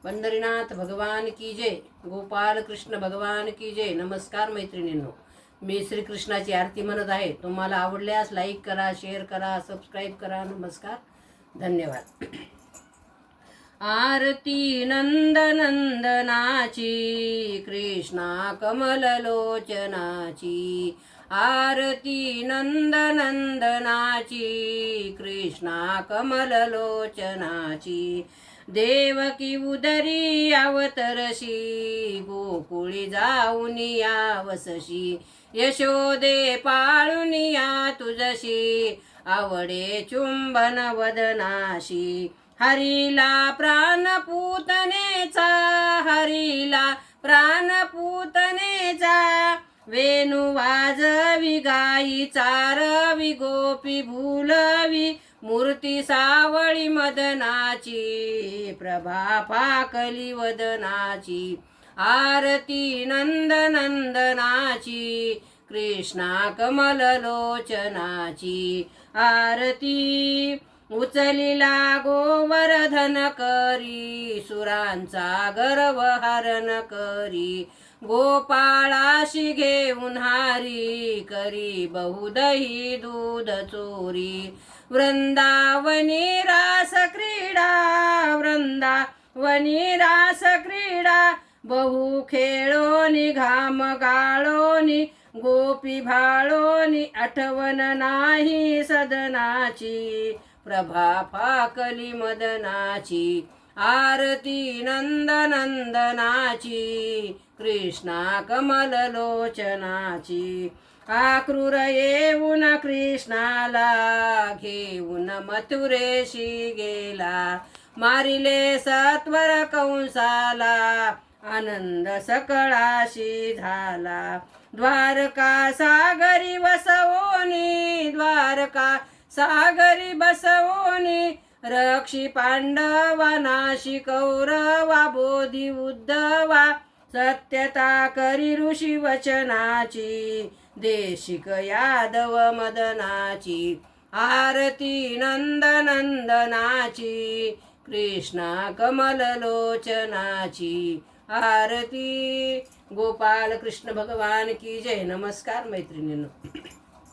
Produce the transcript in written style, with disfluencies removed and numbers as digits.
पंढरीनाथ भगवान की जय. गोपाल कृष्ण भगवान की जय. नमस्कार मैत्रिणींनो, मी श्रीकृष्णाची आरती म्हणत आहे. तुम्हाला आवडल्यास लाईक करा, शेअर करा, सबस्क्राईब करा. नमस्कार, धन्यवाद. आरती नंदनंदनाची, कृष्णा कमललोचनाची. आरती नंदनंदनाची, कृष्णा कमललोचनाची. देवकी उदरी अवतरशी, गोकुळी जाऊन यावसशी. यशोदे पाळून या तुझशी, आवडे चुंबन वदनाशी. हरीला प्राणपूतनेचा, हरीला प्राणपूतनेचा. वेणू वाजवी गाई चारवी, गोपी भुलवी मूर्ती सावळी मदनाची. प्रभा पाकली वदनाची. आरती नंदनंदनाची, कृष्णा कमललोचनाची. आरती उचलिला गोवर्धन करी, सुरांचा गर्व हरण करी. गोपाळाशी घेऊन हारी, करी बहुदही दूध चोरी. वृंदावनी रास क्रीडा, वृंदावनी रास क्रीडा. बहु खेळोनी घाम गाळोनी, गोपी भाळोनी. आठवण नाही सदनाची, प्रभा पाकली मदनाची. आरती नंदनंदनाची, कृष्णा कमललोचनाची. आक्रूर येऊन कृष्णाला, घेऊन मथुरेशी गेला. मारिले सत्वर कंसाला, आनंद सकळाशी झाला. द्वारका सागरी बसवोनी, द्वारका सागरी बसवोनी. रक्षी पांडवा नाशी कौरवा, बोधी उद्धवा. सत्यता करी ऋषी वचनाची, देशिक यादव मदनाची. आरती नंदनंदनाची, कृष्णा कमललोचनाची. आरती गोपाल कृष्ण भगवान की जय. नमस्कार मैत्रिणींनो.